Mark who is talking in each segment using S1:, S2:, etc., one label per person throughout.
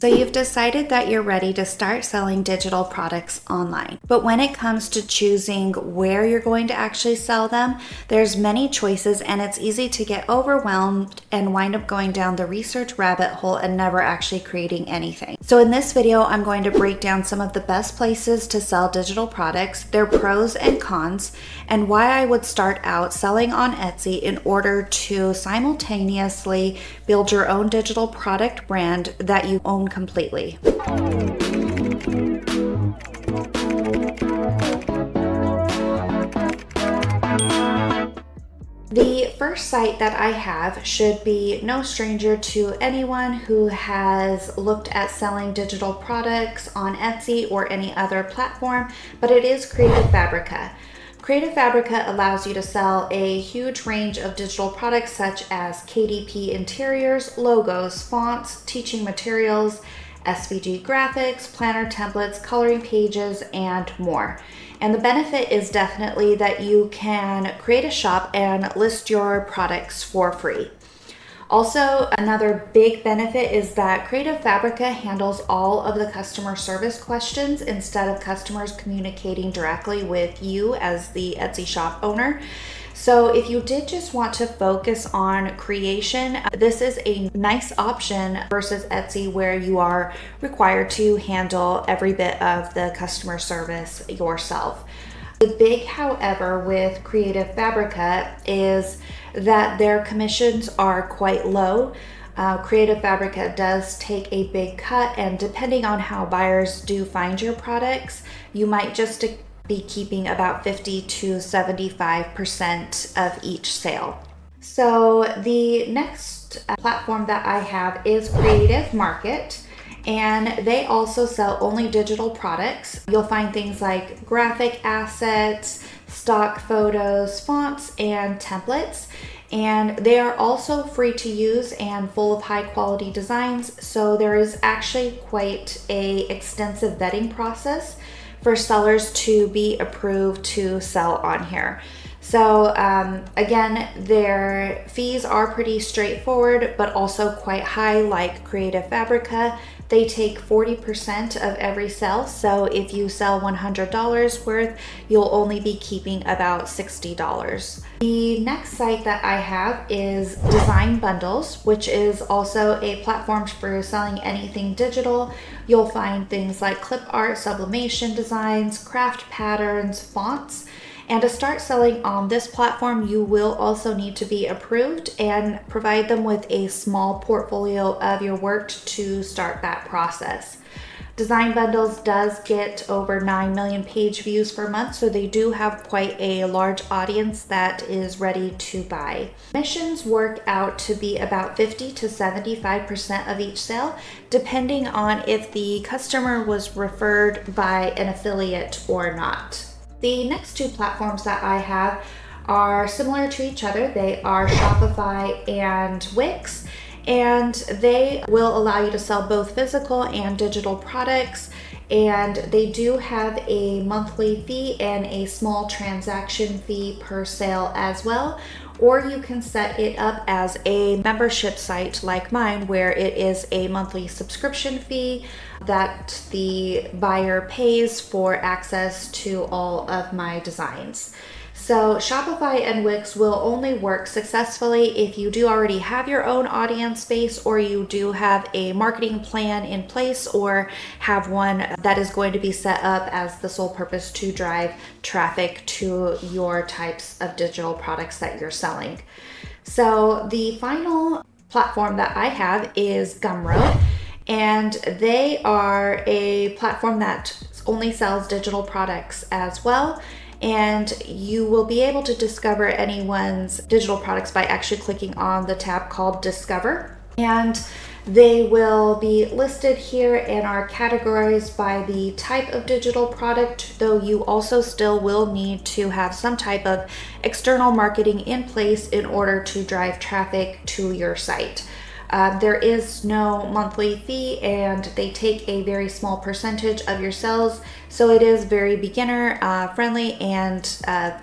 S1: So you've decided that you're ready to start selling digital products online. But when it comes to choosing where you're going to actually sell them, there's many choices and it's easy to get overwhelmed and wind up going down the research rabbit hole and never actually creating anything. So in this video, I'm going to break down some of the best places to sell digital products, their pros and cons, and why I would start out selling on Etsy in order to simultaneously build your own digital product brand that you own completely. The first site that I have should be no stranger to anyone who has looked at selling digital products on Etsy or any other platform, but it is Creative Fabrica. Creative Fabrica allows you to sell a huge range of digital products such as KDP interiors, logos, fonts, teaching materials, SVG graphics, planner templates, coloring pages, and more. And the benefit is definitely that you can create a shop and list your products for free. Also, another big benefit is that Creative Fabrica handles all of the customer service questions instead of customers communicating directly with you as the Etsy shop owner. So if you did just want to focus on creation, this is a nice option versus Etsy where you are required to handle every bit of the customer service yourself. The big however with Creative Fabrica is that their commissions are quite low. Creative Fabrica does take a big cut, and depending on how buyers do find your products, you might just be keeping about 50 to 75% of each sale. So the next platform that I have is Creative Market, and they also sell only digital products. You'll find things like graphic assets, stock photos, fonts, and templates. And they are also free to use and full of high quality designs. So there is actually quite a extensive vetting process for sellers to be approved to sell on here. So again, their fees are pretty straightforward, but also quite high. Like Creative Fabrica, they take 40% of every sale. So if you sell $100 worth, you'll only be keeping about $60. The next site that I have is Design Bundles, which is also a platform for selling anything digital. You'll find things like clip art, sublimation designs, craft patterns, fonts. And to start selling on this platform, you will also need to be approved and provide them with a small portfolio of your work to start that process. Design Bundles does get over 9 million page views per month, so they do have quite a large audience that is ready to buy. Commissions work out to be about 50 to 75% of each sale, depending on if the customer was referred by an affiliate or not. The next two platforms that I have are similar to each other. They are Shopify and Wix, and they will allow you to sell both physical and digital products. And they do have a monthly fee and a small transaction fee per sale as well. Or you can set it up as a membership site like mine, where it is a monthly subscription fee that the buyer pays for access to all of my designs. So Shopify and Wix will only work successfully if you do already have your own audience base, or you do have a marketing plan in place, or have one that is going to be set up as the sole purpose to drive traffic to your types of digital products that you're selling. So the final platform that I have is Gumro, and they are a platform that only sells digital products as well. And you will be able to discover anyone's digital products by actually clicking on the tab called Discover. And they will be listed here and are categorized by the type of digital product, though you also still will need to have some type of external marketing in place in order to drive traffic to your site. There is no monthly fee, and they take a very small percentage of your sales, so it is very beginner friendly and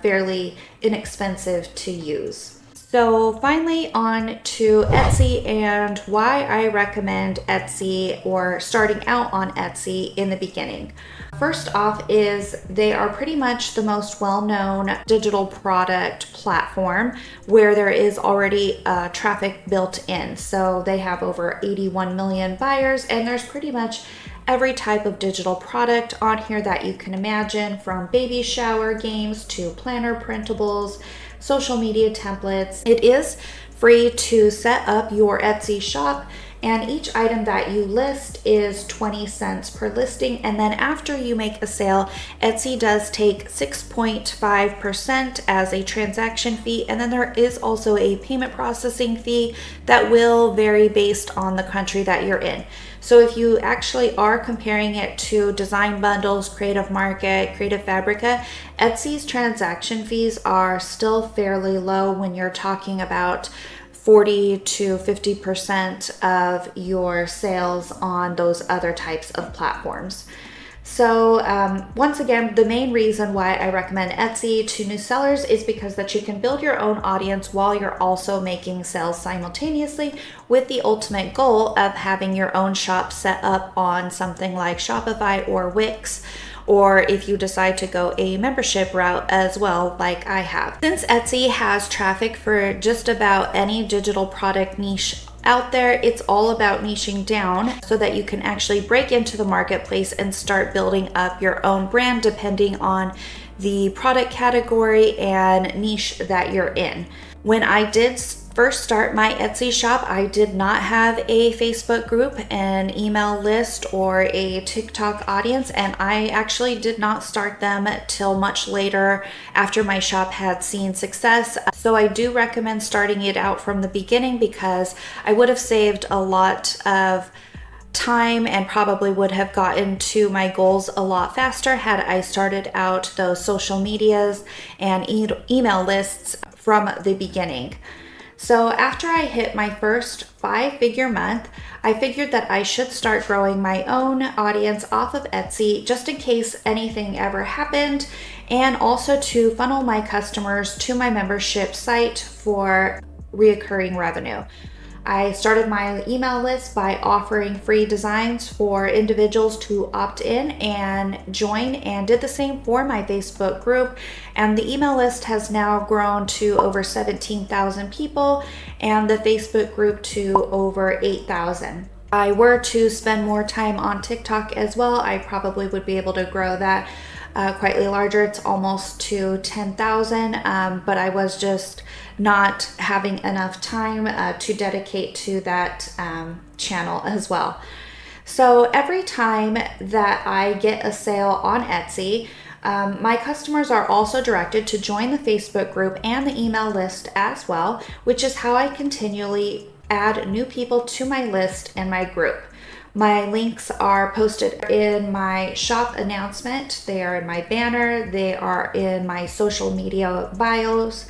S1: fairly inexpensive to use. So finally on to Etsy and why I recommend Etsy or starting out on Etsy in the beginning. First off is they are pretty much the most well-known digital product platform where there is already traffic built in. So they have over 81 million buyers and there's pretty much every type of digital product on here that you can imagine, from baby shower games to planner printables, social media templates. It is free to set up your Etsy shop, and each item that you list is 20 cents per listing. And then after you make a sale, Etsy does take 6.5% as a transaction fee. And then there is also a payment processing fee that will vary based on the country that you're in. So if you actually are comparing it to Design Bundles, Creative Market, Creative Fabrica, Etsy's transaction fees are still fairly low when you're talking about 40 to 50% of your sales on those other types of platforms. So once again, the main reason why I recommend Etsy to new sellers is because that you can build your own audience while you're also making sales simultaneously, with the ultimate goal of having your own shop set up on something like Shopify or Wix, or if you decide to go a membership route as well, like I have. Since Etsy has traffic for just about any digital product niche out there, it's all about niching down so that you can actually break into the marketplace and start building up your own brand depending on the product category and niche that you're in. When I did first start my Etsy shop, I did not have a Facebook group, an email list, or a TikTok audience, and I actually did not start them till much later after my shop had seen success. So I do recommend starting it out from the beginning because I would have saved a lot of time and probably would have gotten to my goals a lot faster had I started out those social medias and email lists from the beginning. So after I hit my first 5-figure month, I figured that I should start growing my own audience off of Etsy just in case anything ever happened, and also to funnel my customers to my membership site for reoccurring revenue. I started my email list by offering free designs for individuals to opt in and join, and did the same for my Facebook group. And the email list has now grown to over 17,000 people and the Facebook group to over 8,000. If I were to spend more time on TikTok as well, I probably would be able to grow that quite larger. It's almost to 10,000, but I was just not having enough time to dedicate to that channel as well. So every time that I get a sale on Etsy, my customers are also directed to join the Facebook group and the email list as well, which is how I continually add new people to my list and my group. My links are posted in my shop announcement, they are in my banner, they are in my social media bios.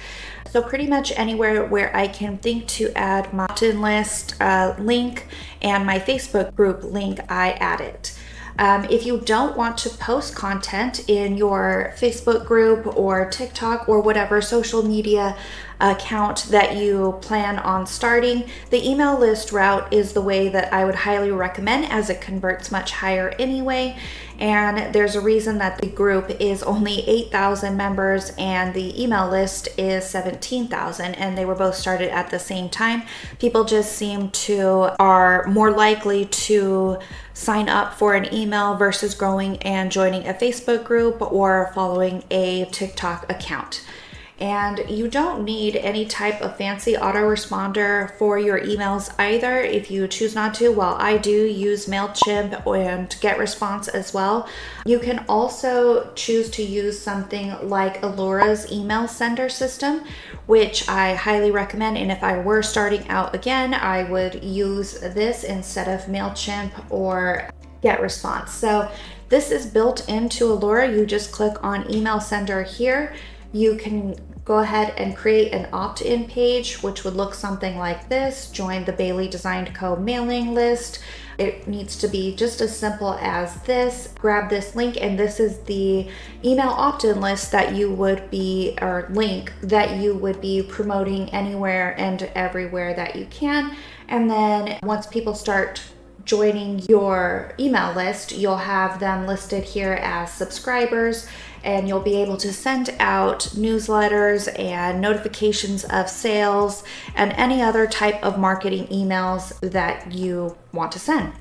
S1: So pretty much anywhere where I can think to add my opt-in list link and my Facebook group link, I add it. If you don't want to post content in your Facebook group or TikTok or whatever social media account that you plan on starting, the email list route is the way that I would highly recommend, as it converts much higher anyway. And there's a reason that the group is only 8,000 members and the email list is 17,000, and they were both started at the same time. People just are more likely to sign up for an email versus going and joining a Facebook group or following a TikTok account. And you don't need any type of fancy autoresponder for your emails either if you choose not to. While I do use MailChimp and GetResponse as well, you can also choose to use something like Alora's email sender system, which I highly recommend. And if I were starting out again, I would use this instead of MailChimp or GetResponse. So this is built into Alora. You just click on email sender here. you can go ahead and create an opt-in page, which would look something like this. Join the Bailey Designed Co. mailing list. It needs to be just as simple as this. Grab this link, and this is the email opt-in list that you would be, or link that you would be promoting anywhere and everywhere that you can. And then once people start joining your email list, you'll have them listed here as subscribers, and you'll be able to send out newsletters and notifications of sales and any other type of marketing emails that you want to send.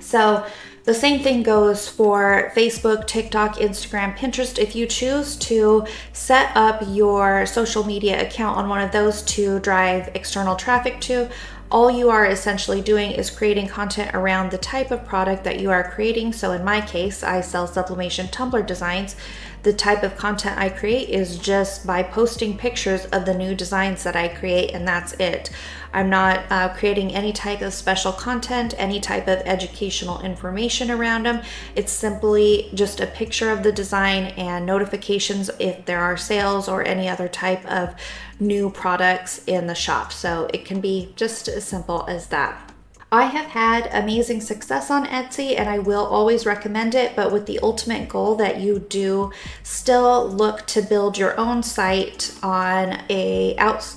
S1: So the same thing goes for Facebook, TikTok, Instagram, Pinterest. If you choose to set up your social media account on one of those to drive external traffic to, all you are essentially doing is creating content around the type of product that you are creating. So in my case, I sell sublimation tumbler designs. The type of content I create is just by posting pictures of the new designs that I create, and that's it. I'm not creating any type of special content, any type of educational information around them. It's simply just a picture of the design and notifications if there are sales or any other type of new products in the shop. So it can be just as simple as that. I have had amazing success on Etsy, and I will always recommend it, but with the ultimate goal that you do still look to build your own site on a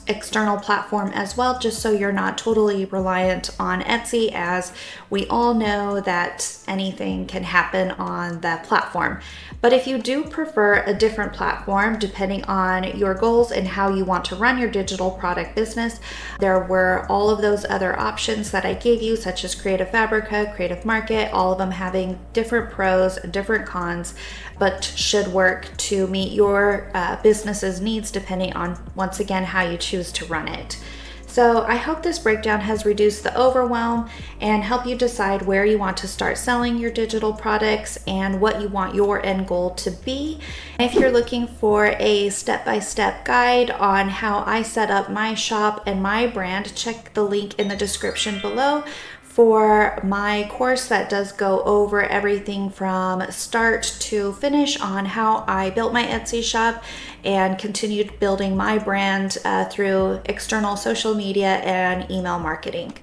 S1: external platform as well, just so you're not totally reliant on Etsy, as we all know that anything can happen on that platform. But if you do prefer a different platform, depending on your goals and how you want to run your digital product business, there were all of those other options that I gave you, such as Creative Fabrica, Creative Market, all of them having different pros and different cons, but should work to meet your business's needs depending on, once again, how you choose to run it. So I hope this breakdown has reduced the overwhelm and help you decide where you want to start selling your digital products and what you want your end goal to be. If you're looking for a step-by-step guide on how I set up my shop and my brand, check the link in the description below for my course that does go over everything from start to finish on how I built my Etsy shop and continued building my brand through external social media and email marketing.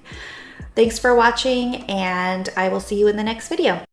S1: Thanks for watching, and I will see you in the next video.